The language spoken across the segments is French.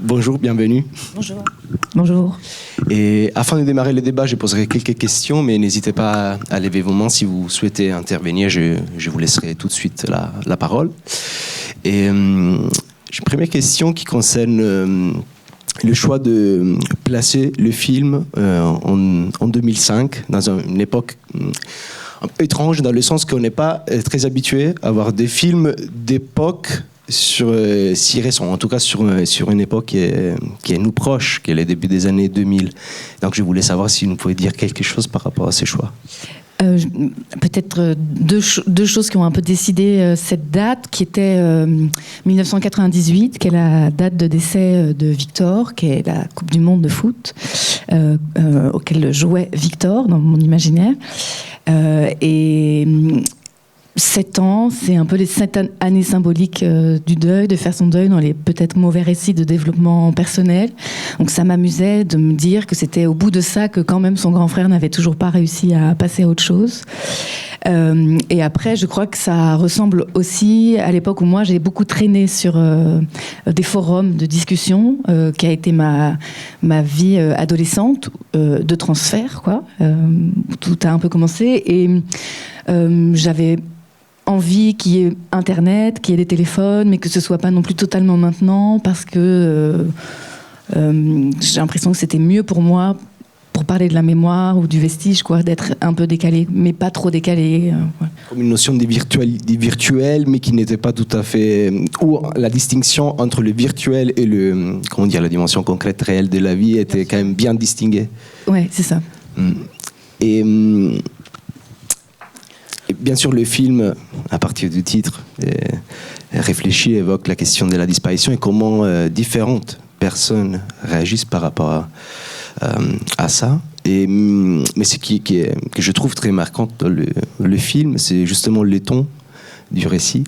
Bonjour, bienvenue. Bonjour. Bonjour. Et afin de démarrer le débat, je poserai quelques questions, mais n'hésitez pas à lever vos mains si vous souhaitez intervenir. Je vous laisserai tout de suite la parole. Et j'ai une première question qui concerne le choix de placer le film en 2005, dans une époque un peu étrange, dans le sens qu'on n'est pas très habitué à voir des films d'époque si récent, en tout cas sur une époque qui est nous proche, qui est le début des années 2000. Donc je voulais savoir si vous pouvez dire quelque chose par rapport à ces choix. Peut-être deux choses qui ont un peu décidé cette date, qui était 1998, qui est la date de décès de Victor, qui est la Coupe du Monde de foot, auquel jouait Victor dans mon imaginaire. Et 7 ans, c'est un peu les 7 années symboliques du deuil, de faire son deuil dans les peut-être mauvais récits de développement personnel. Donc ça m'amusait de me dire que c'était au bout de ça que quand même son grand frère n'avait toujours pas réussi à passer à autre chose. Et après, je crois que ça ressemble aussi à l'époque où moi j'ai beaucoup traîné sur des forums de discussion, qui a été ma vie adolescente, de transfert, quoi. Où tout a un peu commencé. Et j'avais envie qu'il y ait Internet, qu'il y ait des téléphones, mais que ce soit pas non plus totalement maintenant, parce que j'ai l'impression que c'était mieux pour moi, pour parler de la mémoire ou du vestige, quoi, d'être un peu décalé, mais pas trop décalé. Ouais. Comme une notion des virtuels, mais qui n'était pas tout à fait... Ou la distinction entre le virtuel et la dimension concrète, réelle de la vie était quand même bien distinguée. Ouais, c'est ça. Et bien sûr, le film, à partir du titre, réfléchit, évoque la question de la disparition et comment différentes personnes réagissent par rapport à ça. Mais ce que je trouve très marquant dans le film, c'est justement le ton du récit.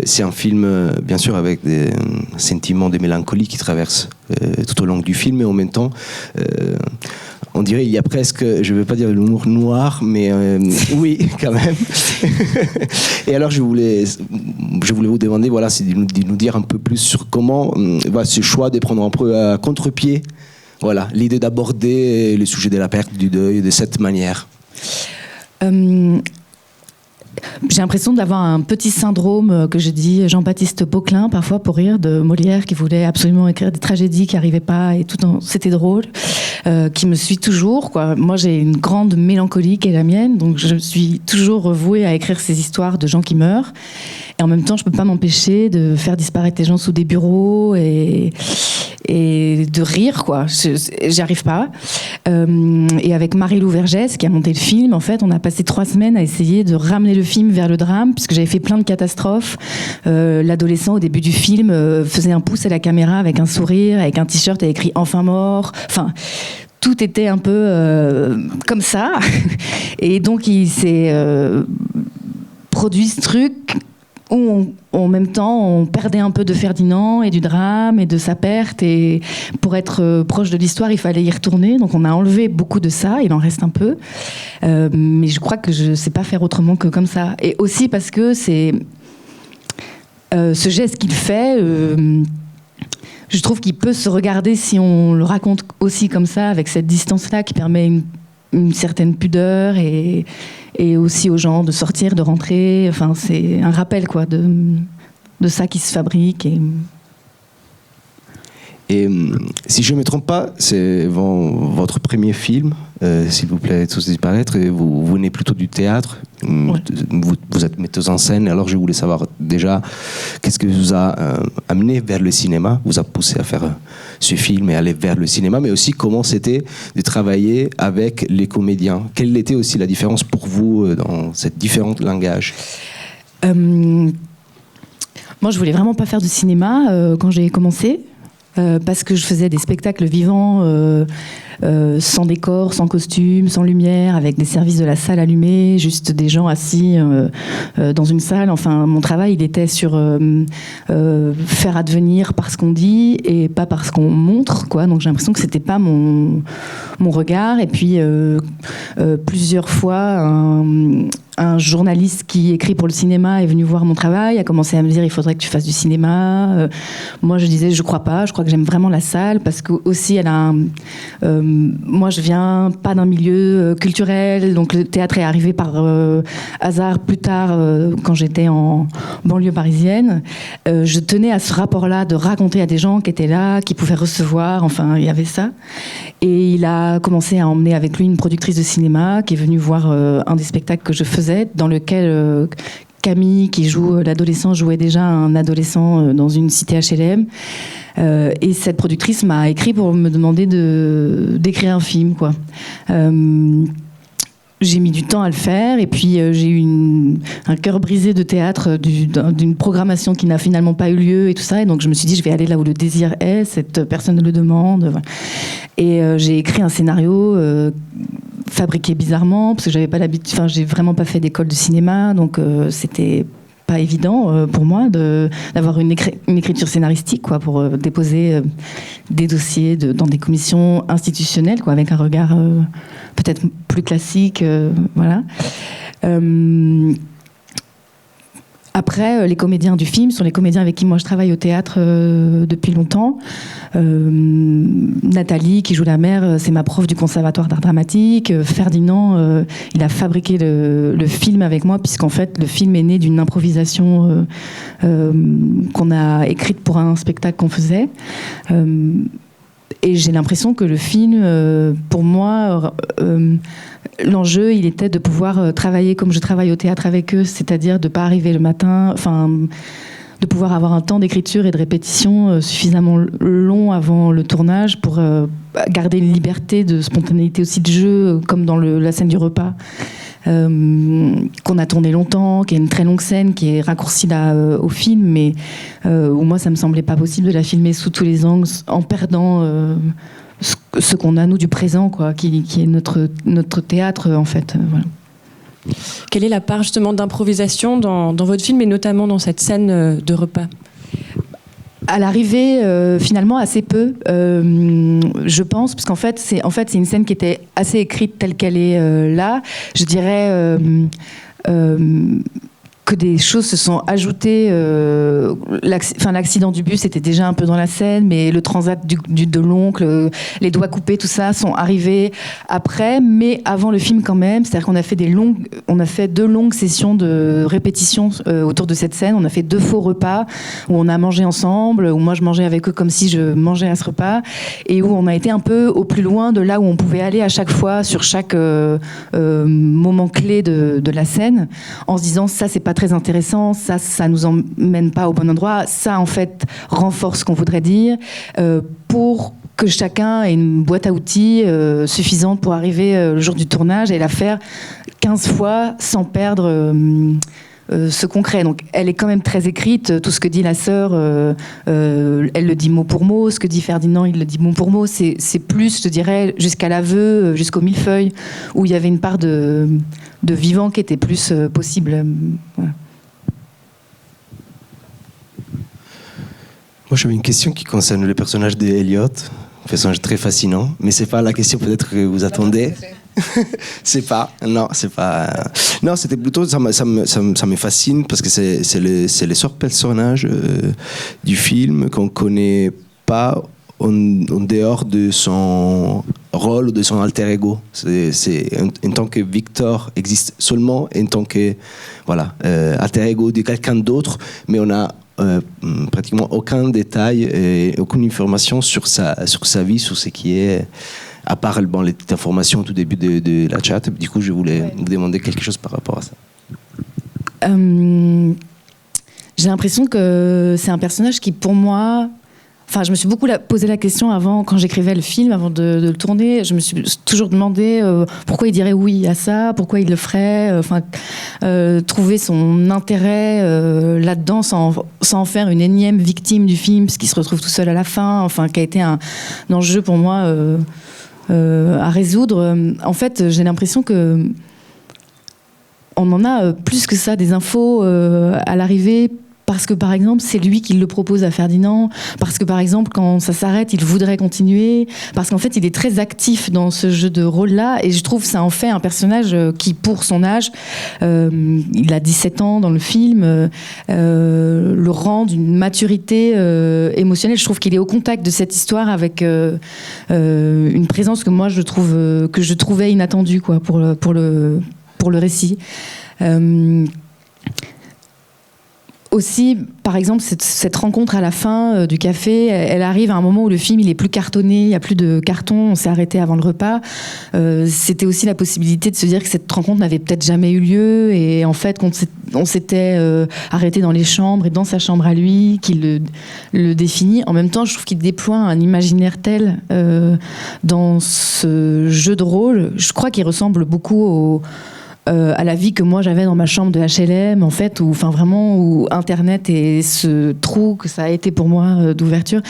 C'est un film, bien sûr, avec des sentiments de mélancolie qui traversent tout au long du film, et en même temps... on dirait il y a presque, je ne veux pas dire l'humour noir, mais oui, quand même. Et alors, je voulais vous demander, voilà, c'est de nous dire un peu plus sur comment ce choix de prendre un peu à contre-pied, voilà, l'idée d'aborder le sujet de la perte, du deuil, de cette manière. J'ai l'impression d'avoir un petit syndrome que je dis Jean-Baptiste Poquelin, parfois pour rire, de Molière, qui voulait absolument écrire des tragédies qui n'arrivaient pas, et c'était drôle, qui me suit toujours, quoi. Moi, j'ai une grande mélancolie qui est la mienne, donc je suis toujours vouée à écrire ces histoires de gens qui meurent. Et en même temps, je ne peux pas m'empêcher de faire disparaître les gens sous des bureaux et de rire, quoi. J'y arrive pas. Et avec Marie-Lou Vergès, qui a monté le film, en fait, on a passé 3 semaines à essayer de ramener le film vers le drame, puisque j'avais fait plein de catastrophes. L'adolescent, au début du film, faisait un pouce à la caméra avec un sourire, avec un t-shirt avec écrit « Enfin mort ». Enfin, tout était un peu comme ça. Et donc, il s'est produit ce truc où en même temps, on perdait un peu de Ferdinand et du drame et de sa perte. Et pour être proche de l'histoire, il fallait y retourner. Donc on a enlevé beaucoup de ça, il en reste un peu. Mais je crois que je ne sais pas faire autrement que comme ça. Et aussi parce que c'est ce geste qu'il fait... je trouve qu'il peut se regarder si on le raconte aussi comme ça, avec cette distance-là qui permet une certaine pudeur et aussi aux gens de sortir, de rentrer. Enfin, c'est un rappel, quoi, de ça qui se fabrique. Et si je ne me trompe pas, c'est votre premier film, s'il vous plaît, Tous disparaître, et vous venez plutôt du théâtre. Ouais. Vous êtes metteuse en scène, alors je voulais savoir déjà qu'est-ce que vous a amené vers le cinéma, vous a poussé à faire ce film et aller vers le cinéma, mais aussi comment c'était de travailler avec les comédiens. Quelle était aussi la différence pour vous dans ces différents langages? Moi, je voulais vraiment pas faire de cinéma quand j'ai commencé. Parce que je faisais des spectacles vivants sans décor, sans costume, sans lumière, avec des services de la salle allumés, juste des gens assis dans une salle. Enfin, mon travail, il était sur faire advenir par ce qu'on dit et pas par ce qu'on montre, quoi. Donc j'ai l'impression que c'était pas mon regard. Et puis plusieurs fois, un journaliste qui écrit pour le cinéma est venu voir mon travail, a commencé à me dire il faudrait que tu fasses du cinéma. Moi je disais je crois pas, je crois que j'aime vraiment la salle parce que aussi elle a moi je viens pas d'un milieu culturel, donc le théâtre est arrivé par hasard plus tard quand j'étais en banlieue parisienne. Je tenais à ce rapport-là de raconter à des gens qui étaient là, qui pouvaient recevoir, enfin il y avait ça. Et il a commencé à emmener avec lui une productrice de cinéma qui est venue voir un des spectacles que je faisais, dans lequel Camille, qui joue l'adolescent, jouait déjà un adolescent dans une cité HLM. Et cette productrice m'a écrit pour me demander d'écrire un film, quoi. J'ai mis du temps à le faire et puis j'ai eu un cœur brisé de théâtre d'une programmation qui n'a finalement pas eu lieu et tout ça. Et donc je me suis dit, je vais aller là où le désir est, cette personne le demande. Voilà. Et j'ai écrit un scénario fabriqué bizarrement parce que j'avais pas l'habitude, enfin j'ai vraiment pas fait d'école de cinéma, donc c'était pas évident pour moi d'avoir une écriture scénaristique, quoi, pour déposer des dossiers dans des commissions institutionnelles, quoi, avec un regard peut-être plus classique, voilà. Après, les comédiens du film sont les comédiens avec qui moi je travaille au théâtre depuis longtemps. Nathalie, qui joue la mère, c'est ma prof du conservatoire d'art dramatique. Ferdinand, il a fabriqué le film avec moi, puisqu'en fait, le film est né d'une improvisation qu'on a écrite pour un spectacle qu'on faisait. Et j'ai l'impression que le film, pour moi, l'enjeu, il était de pouvoir travailler comme je travaille au théâtre avec eux, c'est-à-dire de ne pas arriver le matin, enfin, de pouvoir avoir un temps d'écriture et de répétition suffisamment long avant le tournage pour garder une liberté de spontanéité aussi de jeu, comme dans la scène du repas. Qu'on a tourné longtemps, qui est une très longue scène, qui est raccourcie là au film, mais où moi ça me semblait pas possible de la filmer sous tous les angles, en perdant ce qu'on a nous du présent, quoi, qui est notre théâtre en fait. Voilà. Quelle est la part justement d'improvisation dans votre film et notamment dans cette scène de repas ? À l'arrivée, finalement, assez peu, je pense, parce qu'en fait, c'est une scène qui était assez écrite telle qu'elle est là. Je dirais que des choses se sont ajoutées. L'accident du bus était déjà un peu dans la scène, mais le transat de l'oncle, les doigts coupés, tout ça, sont arrivés après, mais avant le film quand même. C'est-à-dire qu'on a fait on a fait 2 longues sessions de répétition autour de cette scène. On a fait 2 faux repas où on a mangé ensemble, où moi je mangeais avec eux comme si je mangeais à ce repas, et où on a été un peu au plus loin de là où on pouvait aller à chaque fois sur chaque moment clé de la scène, en se disant ça c'est pas très intéressant, ça nous emmène pas au bon endroit, ça en fait renforce ce qu'on voudrait dire, pour que chacun ait une boîte à outils suffisante pour arriver le jour du tournage et la faire 15 fois sans perdre ce concret. Donc elle est quand même très écrite, tout ce que dit la sœur, elle le dit mot pour mot, ce que dit Ferdinand, il le dit mot pour mot, c'est plus, je dirais, jusqu'à l'aveu, jusqu'au millefeuille, où il y avait une part de vivant qui était plus possible. Voilà. Moi, j'avais une question qui concerne le personnage d'Eliot, un personnage très fascinant, mais c'est pas la question peut-être que vous attendez. Non, c'était plutôt ça me fascine parce que c'est le sort personnage du film qu'on connaît pas en dehors de son rôle ou de son alter ego. C'est en tant que Victor existe seulement en tant que alter ego de quelqu'un d'autre, mais on a pratiquement aucun détail et aucune information sur sa vie, sur ce qui est, à part les informations au tout début de la chat. Du coup, je voulais vous demander quelque chose par rapport à ça. J'ai l'impression que c'est un personnage qui, pour moi... Enfin, je me suis beaucoup posé la question avant, quand j'écrivais le film, avant de le tourner. Je me suis toujours demandé pourquoi il dirait oui à ça, pourquoi il le ferait. Trouver son intérêt là-dedans sans en faire une énième victime du film, parce qu'il se retrouve tout seul à la fin. Enfin, qui a été un enjeu pour moi à résoudre. En fait, j'ai l'impression que on en a plus que ça, des infos à l'arrivée, parce que par exemple c'est lui qui le propose à Ferdinand, parce que par exemple quand ça s'arrête il voudrait continuer, parce qu'en fait il est très actif dans ce jeu de rôle là, et je trouve que ça en fait un personnage qui pour son âge, il a 17 ans dans le film, le rend d'une maturité émotionnelle. Je trouve qu'il est au contact de cette histoire avec une présence que moi je trouvais inattendue quoi, pour le récit. Aussi, par exemple, cette rencontre à la fin du café, elle arrive à un moment où le film il est plus cartonné, il n'y a plus de carton, on s'est arrêté avant le repas. C'était aussi la possibilité de se dire que cette rencontre n'avait peut-être jamais eu lieu, et en fait on s'était arrêté dans les chambres et dans sa chambre à lui, qu'il le définit. En même temps, je trouve qu'il déploie un imaginaire tel dans ce jeu de rôle. Je crois qu'il ressemble beaucoup à la vie que moi j'avais dans ma chambre de HLM, en fait, où Internet et ce trou que ça a été pour moi d'ouverture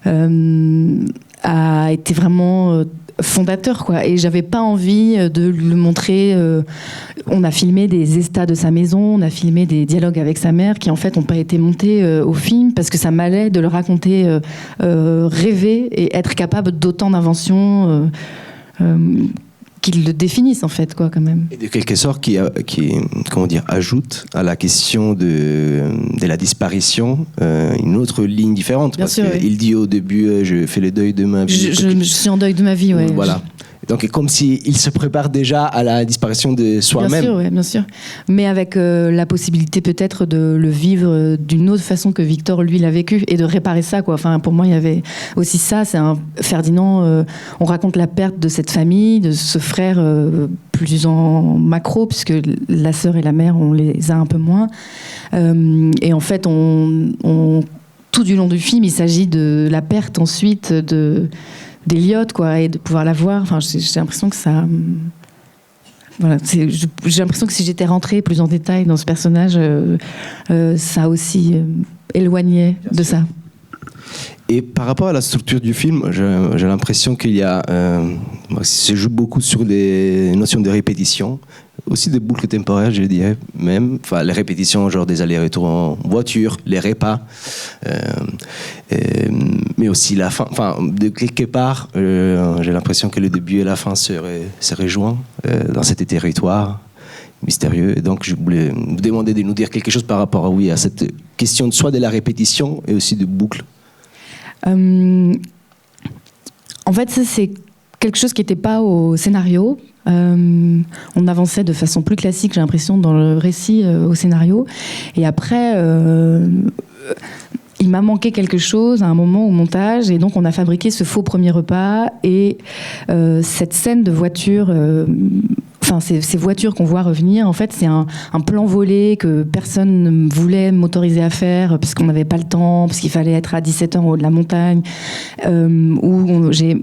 a été vraiment fondateur, quoi. Et j'avais pas envie de le montrer. On a filmé des estats de sa maison, on a filmé des dialogues avec sa mère qui en fait n'ont pas été montés au film, parce que ça m'allait de le raconter rêver et être capable d'autant d'inventions qu'ils le définissent en fait, quoi, quand même. Et de quelque sorte qui comment dire, ajoute à la question de la disparition une autre ligne différente. Bien parce sûr, qu'il dit au début, je fais le deuil de ma vie. Je suis en deuil de ma vie, ouais. Voilà. Donc, comme s'il se prépare déjà à la disparition de soi-même. Bien sûr, ouais, bien sûr. Mais avec la possibilité peut-être de le vivre d'une autre façon que Victor, lui, l'a vécu, et de réparer ça, quoi. Enfin, pour moi, il y avait aussi ça. C'est un Ferdinand, on raconte la perte de cette famille, de ce frère plus en macro, puisque la sœur et la mère, on les a un peu moins. Et en fait, tout du long du film, il s'agit de la perte ensuite d'Eliot, quoi, et de pouvoir la voir. Enfin, j'ai l'impression que ça... Voilà, j'ai l'impression que si j'étais rentrée plus en détail dans ce personnage, ça aussi éloignait de ça. Et par rapport à la structure du film, j'ai l'impression qu'il y a... se joue beaucoup sur les notions de répétition, aussi de boucles temporelles, je dirais même. Enfin, les répétitions, genre des allers-retours en voiture, les repas, mais aussi la fin. Enfin, de quelque part, j'ai l'impression que le début et la fin se rejoignent dans cet territoire mystérieux. Et donc, je voulais vous demander de nous dire quelque chose par rapport à cette question soit de la répétition et aussi de boucles. En fait, ça, c'est quelque chose qui n'était pas au scénario. On avançait de façon plus classique, j'ai l'impression, dans le récit au scénario. Et après, il m'a manqué quelque chose à un moment au montage, et donc on a fabriqué ce faux premier repas et cette scène de voiture. Enfin, ces voitures qu'on voit revenir, en fait, c'est un plan volé que personne ne voulait m'autoriser à faire parce qu'on n'avait pas le temps, parce qu'il fallait être à 17h en haut de la montagne, où j'ai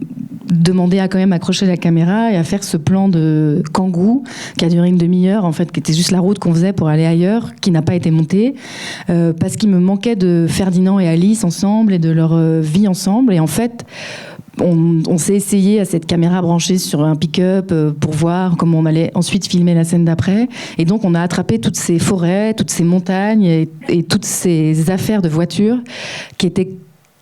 demandé à quand même accrocher la caméra et à faire ce plan de Kangoo qui a duré une demi-heure, en fait, qui était juste la route qu'on faisait pour aller ailleurs, qui n'a pas été montée, parce qu'il me manquait de Ferdinand et Alice ensemble et de leur vie ensemble. Et en fait, on s'est essayé à cette caméra branchée sur un pick-up pour voir comment on allait ensuite filmer la scène d'après. Et donc, on a attrapé toutes ces forêts, toutes ces montagnes et toutes ces affaires de voitures qui étaient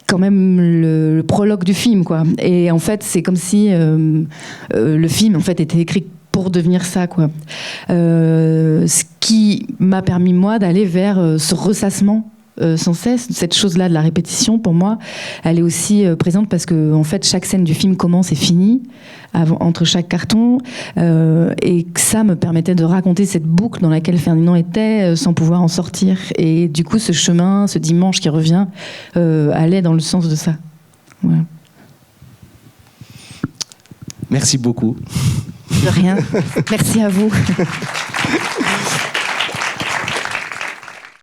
quand même le prologue du film, quoi. Et en fait, c'est comme si le film, en fait, était écrit pour devenir ça, quoi. Ce qui m'a permis, moi, d'aller vers ce ressassement sans cesse. Cette chose-là de la répétition, pour moi, elle est aussi présente parce que, en fait, chaque scène du film commence et finit entre chaque carton, et que ça me permettait de raconter cette boucle dans laquelle Ferdinand était sans pouvoir en sortir. Et du coup, ce chemin, ce dimanche qui revient, allait dans le sens de ça. Voilà. Merci beaucoup. De rien. Merci à vous.